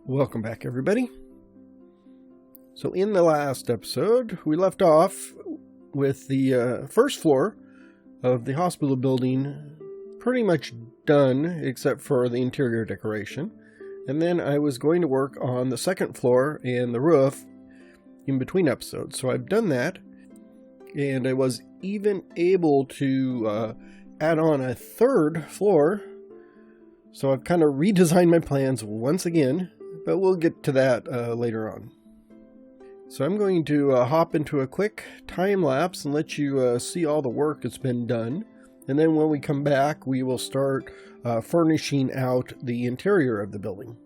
Welcome back, everybody. So in the last episode, we left off with the first floor of the hospital building pretty much done, except for the interior decoration. And then I was going to work on the second floor and the roof in between episodes. So I've done that, and I was even able to add on a third floor. So I've kind of redesigned my plans once again, but we'll get to that later on. So I'm going to hop into a quick time lapse and let you see all the work that's been done. And then when we come back, we will start furnishing out the interior of the building.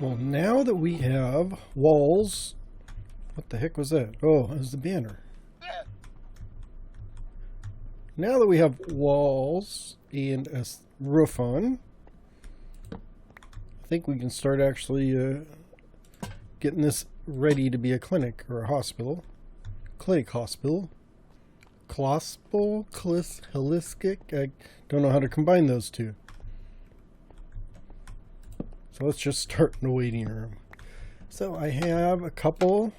Well, now that we have walls, what the heck was that? Oh, it was the banner. Now that we have walls and a roof on, I think we can start actually getting this ready to be a clinic or a hospital. Clinic hospital. Clospal, holistic. I don't know how to combine those two. So let's just start in the waiting room. So I have a couple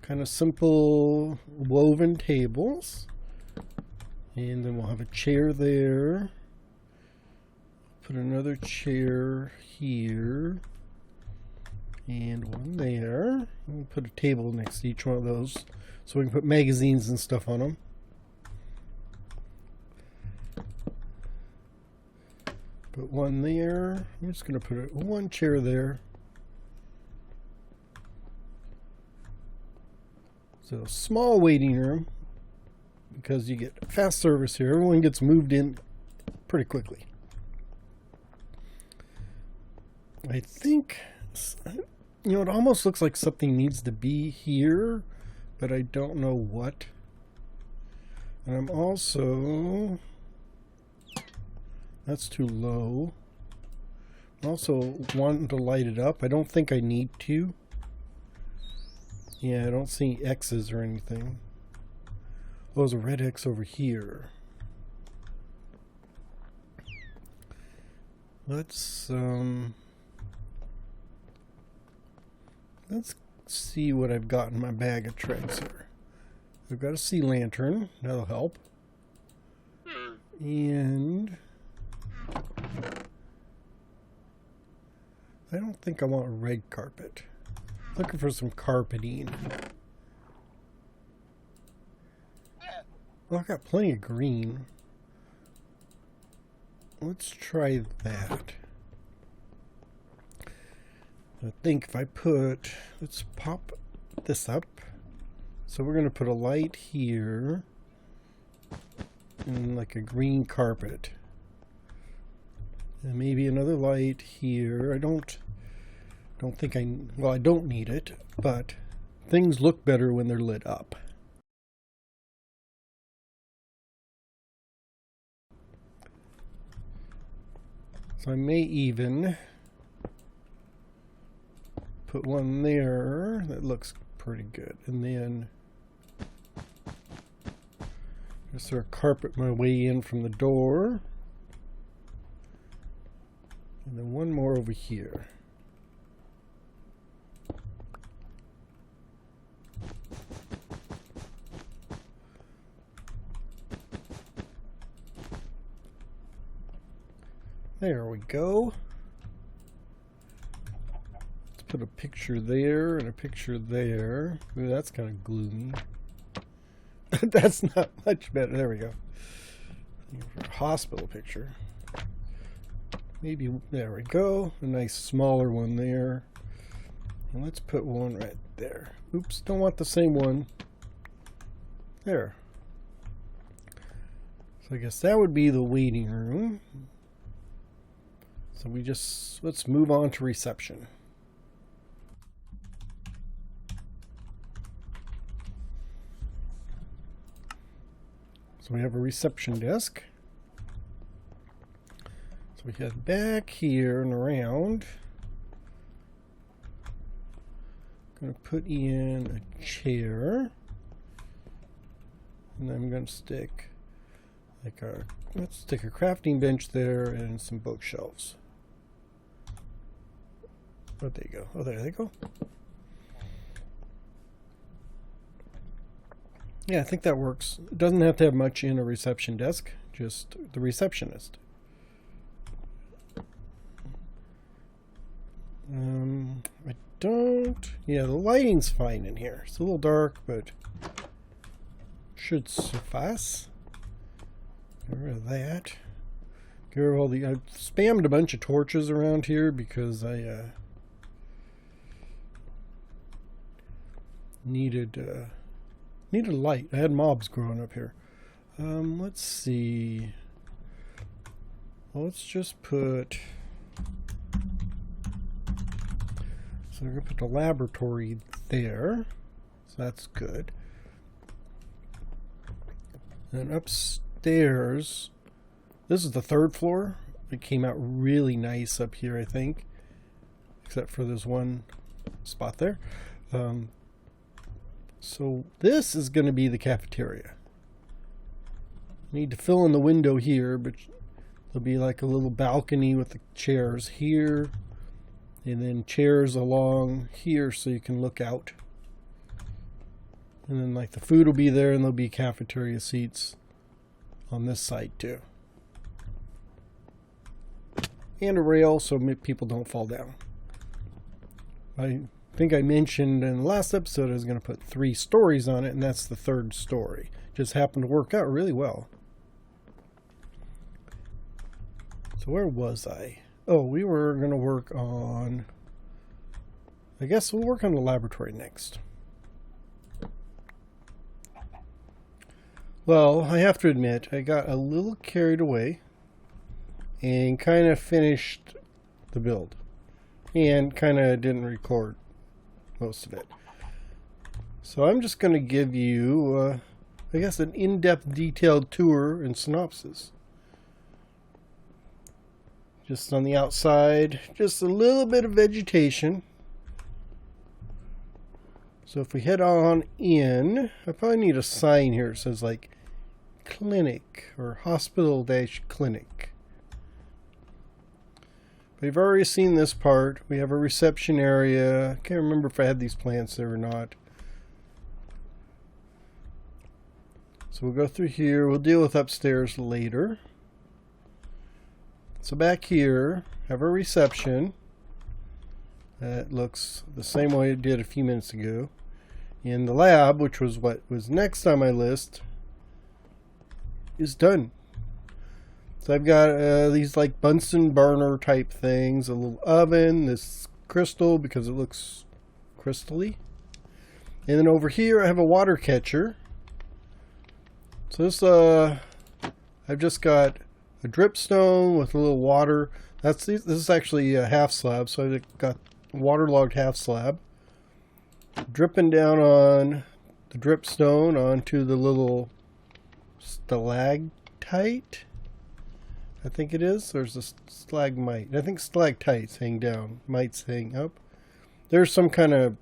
kind of simple woven tables. And then we'll have a chair there. Put another chair here. And one there. We'll put a table next to each one of those so we can put magazines and stuff on them. Put one there. I'm just going to put one chair there. So small waiting room because you get fast service here. Everyone gets moved in pretty quickly. I think, it almost looks like something needs to be here, but I don't know what. And I'm also... That's too low. I also want to light it up. I don't think I need to. Yeah, I don't see X's or anything. Oh, there's a red X over here. Let's see what I've got in my bag of tricks here. I've got a sea lantern. That'll help. And I don't think I want a red carpet. Looking for some carpeting. Well, I got plenty of green. Let's try that. I think if I put, let's pop this up. So we're going to put a light here and like a green carpet. And maybe another light here. I don't think I don't need it, but things look better when they're lit up. So I may even put one there that looks pretty good, and then just sort of carpet my way in from the door, and then one more over here. There we go. Let's put a picture there and a picture there. Ooh, that's kind of gloomy. That's not much better. There we go. For a hospital picture. Maybe, there we go. A nice smaller one there. And let's put one right there. Oops, don't want the same one. There. So I guess that would be the waiting room. So let's move on to reception. So we have a reception desk. So we head back here and around. I'm going to put in a chair. And I'm going to stick let's stick a crafting bench there and some bookshelves. Oh, there you go. Oh, there they go. Yeah, I think that works. It doesn't have to have much in a reception desk, just the receptionist. I don't... Yeah, the lighting's fine in here. It's a little dark, but should suffice. Get rid of that. Get rid of all the... I spammed a bunch of torches around here because I needed light. I had mobs growing up here. Let's see. Well, let's just put... So we're going to put the laboratory there. So that's good. And upstairs, this is the third floor. It came out really nice up here, I think. Except for this one spot there. So this is going to be the cafeteria. Need to fill in the window here, but there'll be like a little balcony with the chairs here. And then chairs along here so you can look out. And then like the food will be there, and there'll be cafeteria seats on this side too. And a rail so people don't fall down. I think I mentioned in the last episode I was going to put 3 stories on it, and that's the 3rd story. Just happened to work out really well. So where was I? Oh, we were going to work on... I guess we'll work on the laboratory next. Well, I have to admit, I got a little carried away and kind of finished the build. And kind of didn't record most of it. So I'm just going to give you, I guess, an in-depth detailed tour and synopsis. Just on the outside, just a little bit of vegetation. So if we head on in, I probably need a sign here that says like clinic or hospital-clinic. We've already seen this part. We have a reception area. I can't remember if I had these plants there or not. So we'll go through here. We'll deal with upstairs later. So back here, have a reception. That looks the same way it did a few minutes ago. In the lab, which was what was next on my list, is done. So I've got these like Bunsen burner type things, a little oven, this crystal because it looks crystally. And then over here I have a water catcher. So this, I've just got a dripstone with a little water. This is actually a half slab, so I've got waterlogged half slab. Dripping down on the dripstone onto the little stalactite. I think it is. There's a stalagmite. I think stalactites hang down, mites hang up. There's some kind of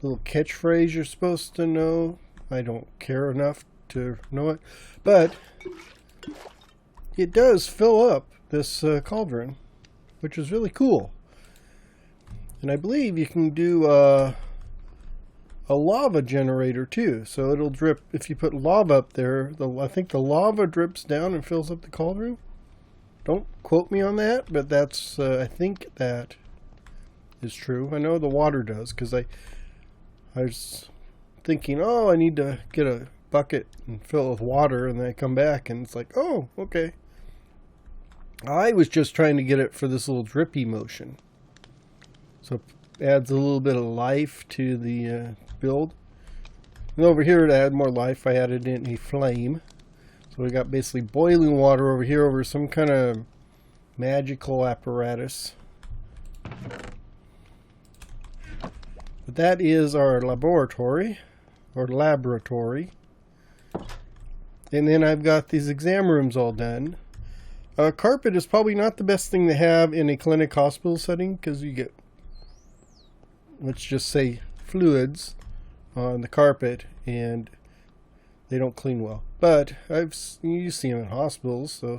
little catchphrase you're supposed to know. I don't care enough to know it, but it does fill up this cauldron, which is really cool. And I believe you can do a lava generator too, so it'll drip if you put lava up there. I think the lava drips down and fills up the cauldron. Don't quote me on that, but that's I think that is true. I know the water does, because I was thinking, oh, I need to get a bucket and fill it with water, and then I come back and it's like, oh, okay. I was just trying to get it for this little drippy motion, so it adds a little bit of life to the build. And over here to add more life, I added in a flame. So we got basically boiling water over here over some kind of magical apparatus. But that is our laboratory, And then I've got these exam rooms all done. Carpet is probably not the best thing to have in a clinic hospital setting, because you get, let's just say, fluids on the carpet and they don't clean well. But you see them in hospitals, so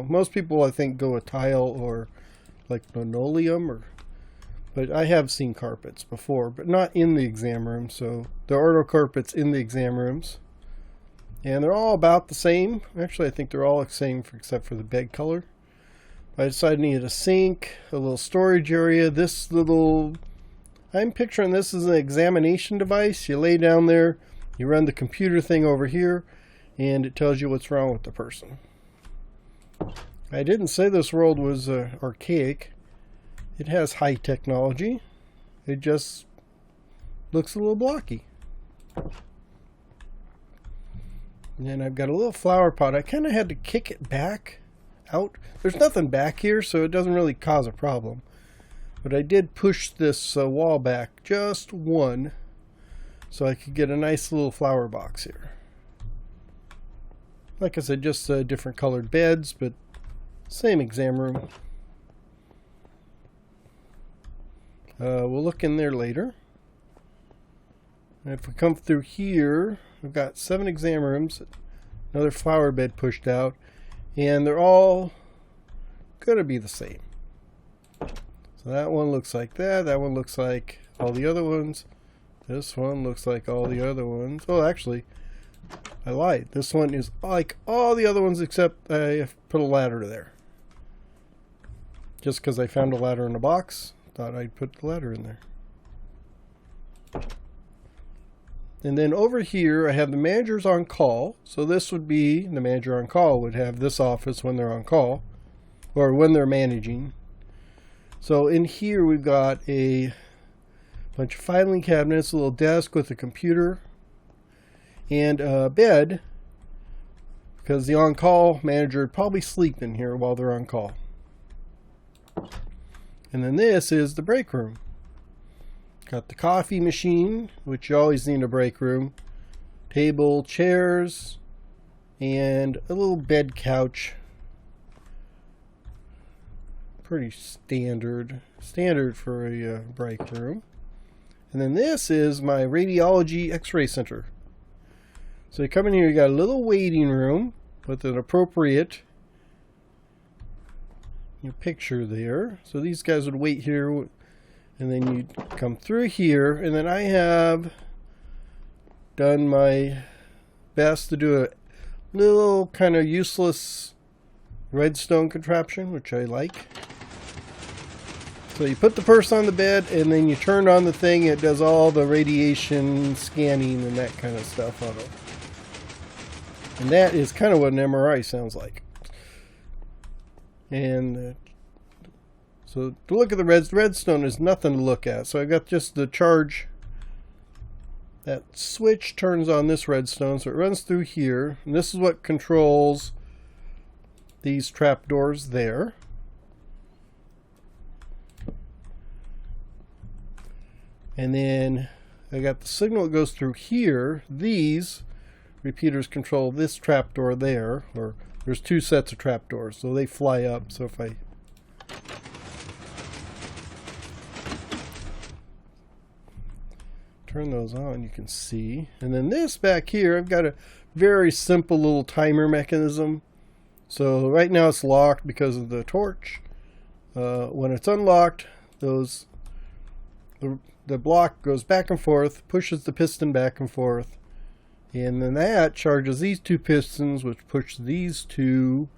most people I think go with tile or like linoleum, but I have seen carpets before, but not in the exam room. So there are no carpets in the exam rooms, and they're all about the same. Actually, I think they're all the same except for the bed color. I decided I needed a sink, a little storage area. I'm picturing this as an examination device. You lay down there, you run the computer thing over here, and it tells you what's wrong with the person. I didn't say this world was archaic. It has high technology. It just looks a little blocky. And then I've got a little flower pot. I kind of had to kick it back out. There's nothing back here, so it doesn't really cause a problem. But I did push this wall back just one, so I could get a nice little flower box here. Like I said, just different colored beds, but same exam room. We'll look in there later. And if we come through here, we've got 7 exam rooms, another flower bed pushed out, and they're all going to be the same. So that one looks like that. That one looks like all the other ones. This one looks like all the other ones. Oh, actually, I lied. This one is like all the other ones except I put a ladder there. Just because I found a ladder in a box, thought I'd put the ladder in there. And then over here, I have the managers on call. So this would be, the manager on call would have this office when they're on call, or when they're managing. So in here, we've got a bunch of filing cabinets, a little desk with a computer, and a bed, because the on-call manager would probably sleep in here while they're on call. And then this is the break room. Got the coffee machine, which you always need in a break room, table, chairs, and a little bed couch. Pretty standard for a break room. And then this is my radiology x-ray center. So you come in here, you got a little waiting room with an appropriate picture there. So these guys would wait here, and then you'd come through here, and then I have done my best to do a little kind of useless redstone contraption, which I like. So you put the person on the bed and then you turn on the thing. It does all the radiation scanning and that kind of stuff on it. And that is kind of what an MRI sounds like. And so to look at the redstone is nothing to look at. So I got just the charge. That switch turns on this redstone, so it runs through here. And this is what controls these trapdoors there. And then I got the signal that goes through here. These repeaters control this trapdoor there, or there's two sets of trapdoors, so they fly up. So if I turn those on, you can see. And then this back here, I've got a very simple little timer mechanism. So right now it's locked because of the torch. When it's unlocked, the block goes back and forth, pushes the piston back and forth, and then that charges these two pistons, which push these two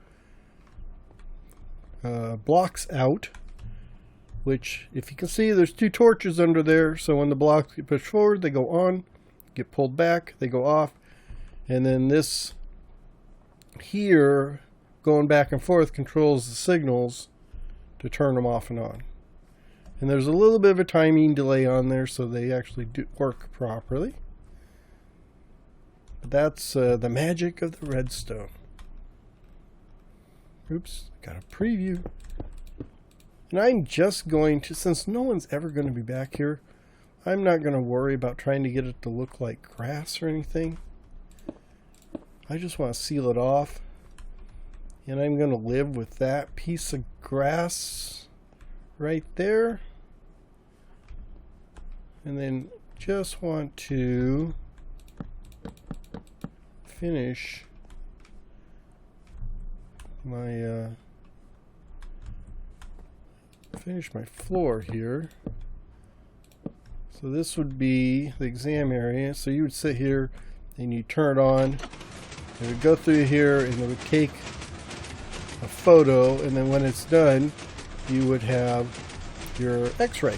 blocks out, which, if you can see, there's two torches under there. So when the blocks get pushed forward, they go on, get pulled back, they go off, and then this here going back and forth controls the signals to turn them off and on. And there's a little bit of a timing delay on there, so they actually do work properly. But that's the magic of the redstone. Oops, got a preview. And I'm just going to, since no one's ever going to be back here, I'm not going to worry about trying to get it to look like grass or anything. I just want to seal it off. And I'm going to live with that piece of grass right there. And then just want to finish my floor here. So this would be the exam area. So you would sit here and you turn it on. It would go through here and it would take a photo, and then when it's done, you would have your x-ray.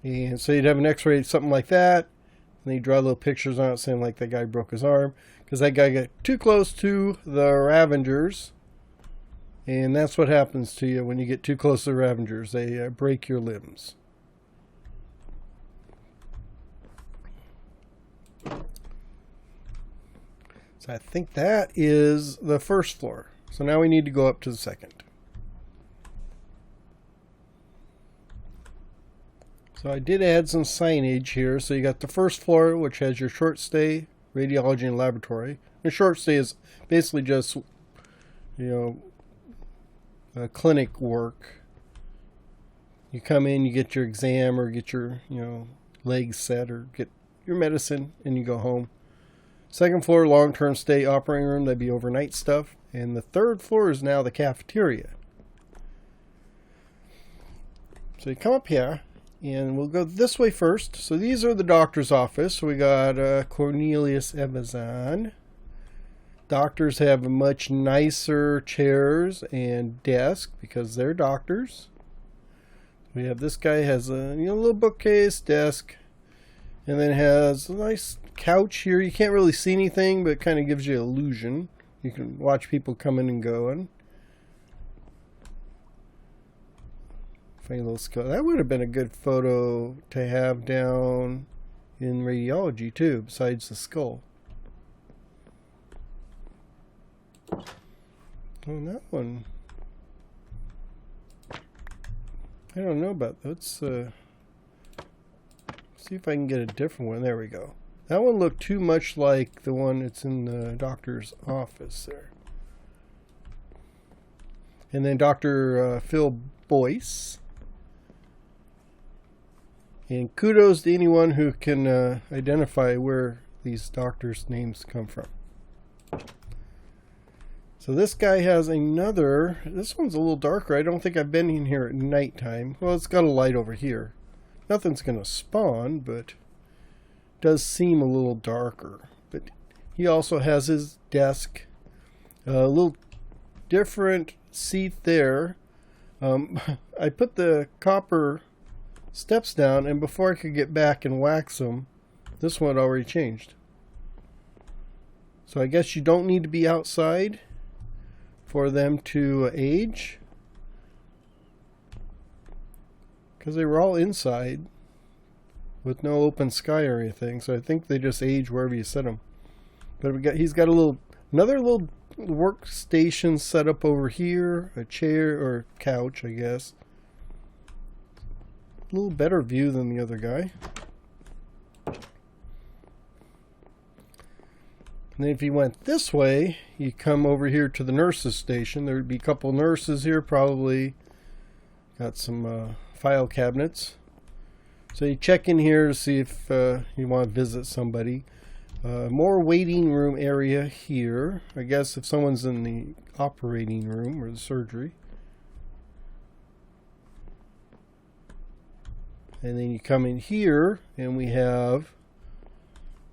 And so you'd have an x-ray, something like that, and then you draw little pictures on it saying like that guy broke his arm because that guy got too close to the Ravengers. And that's what happens to you when you get too close to the Ravengers. They break your limbs. So I think that is the first floor. So now we need to go up to the second. So I did add some signage here. So you got the first floor, which has your short stay, radiology, and laboratory. The short stay is basically just, clinic work. You come in, you get your exam or get your, legs set or get your medicine, and you go home. Second floor, long-term stay operating room. That'd be overnight stuff. And the third floor is now the cafeteria. So you come up here, and we'll go this way first. So these are the doctor's office. So we got Cornelius Evazan. Doctors have much nicer chairs and desk because they're doctors. We have this guy has a little bookcase, desk, and then has a nice couch here. You can't really see anything, but it kind of gives you an illusion. You can watch people coming and going. Funny little skull. That would have been a good photo to have down in radiology too, besides the skull. Oh, that one. I don't know about that. Let's see if I can get a different one. There we go. That one looked too much like the one that's in the doctor's office there. And then Dr. Phil Boyce. And kudos to anyone who can identify where these doctors' names come from. So this guy has another, this one's a little darker. I don't think I've been in here at nighttime. Well, it's got a light over here. Nothing's going to spawn, but does seem a little darker. But he also has his desk, a little different seat there. I put the copper steps down, and before I could get back and wax them, this one had already changed. So I guess you don't need to be outside for them to age, because they were all inside with no open sky or anything. So I think they just age wherever you set them. But he's got another little workstation set up over here, a chair or couch, I guess. A little better view than the other guy. And then if you went this way, you come over here to the nurses station. There would be a couple nurses here, probably got some file cabinets. So you check in here to see if you want to visit somebody. More waiting room area here. I guess if someone's in the operating room or the surgery. And then you come in here and we have,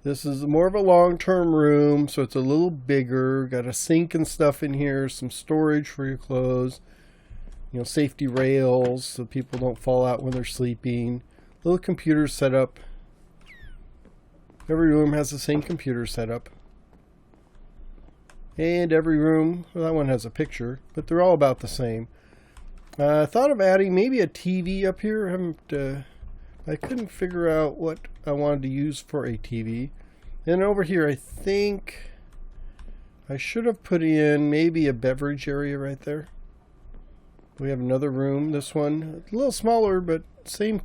this is more of a long-term room, so it's a little bigger. Got a sink and stuff in here, some storage for your clothes, you know, safety rails so people don't fall out when they're sleeping. Little computer set up. Every room has the same computer setup. And every room, well, that one has a picture, but they're all about the same. I thought of adding maybe a TV up here. I couldn't figure out what I wanted to use for a TV. And over here, I think I should have put in maybe a beverage area right there. We have another room. This one, a little smaller, but same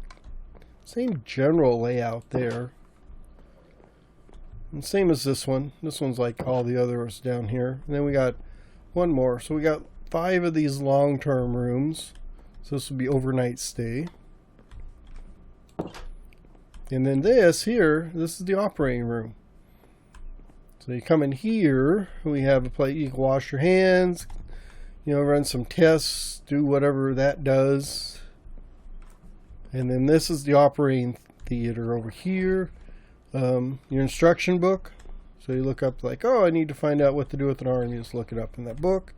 general layout there. And same as this one. This one's like all the others down here. And then we got one more. So we got 5 of these long-term rooms. So this would be overnight stay. And then this here, this is the operating room. So you come in here, we have a place you can wash your hands, you know, run some tests, do whatever that does. And then this is the operating theater over here. Your instruction book. So you look up like, oh, I need to find out what to do with an arm. You just look it up in that book.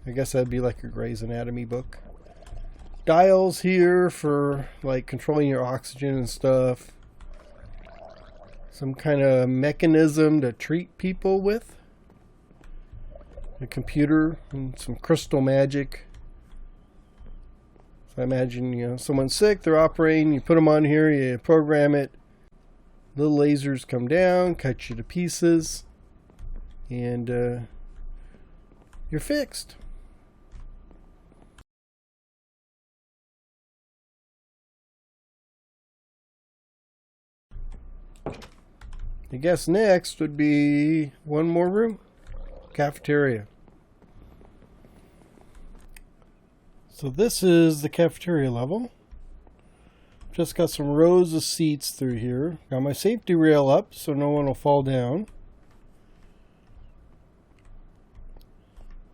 I guess that'd be like a Grey's Anatomy book. Dials here for like controlling your oxygen and stuff. Some kind of mechanism to treat people with. A computer and some crystal magic. So I imagine, you know, someone's sick, they're operating, you put them on here, you program it. Little lasers come down, cut you to pieces, and you're fixed. I guess next would be one more room, cafeteria. So this is the cafeteria level. Just got some rows of seats through here. Got my safety rail up so no one will fall down.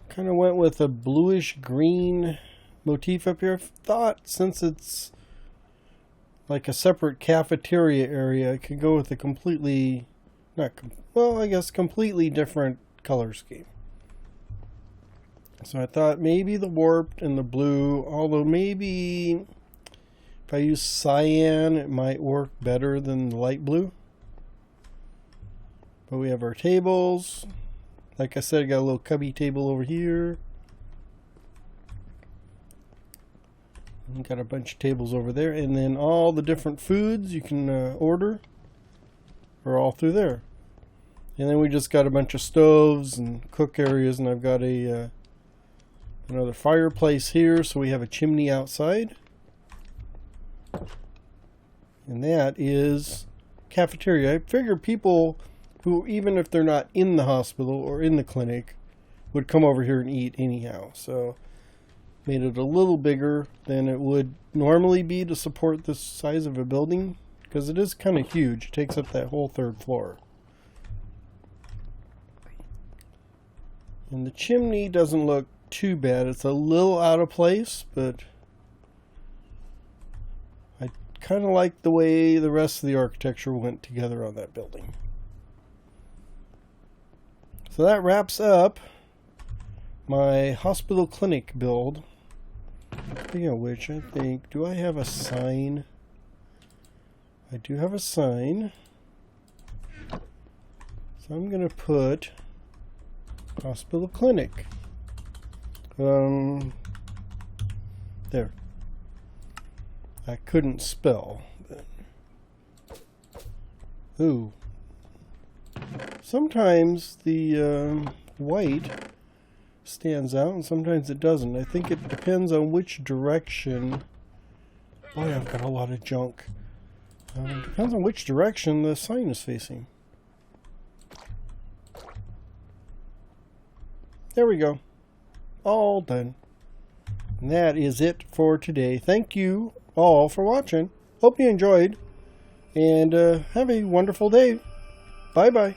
Kind of went with a bluish green motif up here. I thought since it's like a separate cafeteria area, I could go with a completely, completely different color scheme. So I thought maybe the warped and the blue, although maybe if I use cyan, it might work better than the light blue. But we have our tables. Like I said, I got a little cubby table over here. And got a bunch of tables over there. And then all the different foods you can order are all through there. And then we just got a bunch of stoves and cook areas. And I've got a another fireplace here. So we have a chimney outside. And that is cafeteria. I figure people who, even if they're not in the hospital or in the clinic, would come over here and eat anyhow. So made it a little bigger than it would normally be to support this size of a building, because it is kind of huge. It takes up that whole 3rd floor. And the chimney doesn't look too bad. It's a little out of place, but I kind of like the way the rest of the architecture went together on that building. So that wraps up my hospital clinic build. Speaking of which, I think, do I have a sign? I do have a sign. So I'm going to put hospital clinic. There. I couldn't spell. Ooh. Sometimes the white stands out and sometimes it doesn't. I think it depends on which direction. Boy, I've got a lot of junk. It depends on which direction the sign is facing. There we go. All done. And that is it for today. Thank you all for watching. Hope you enjoyed. And have a wonderful day. Bye-bye.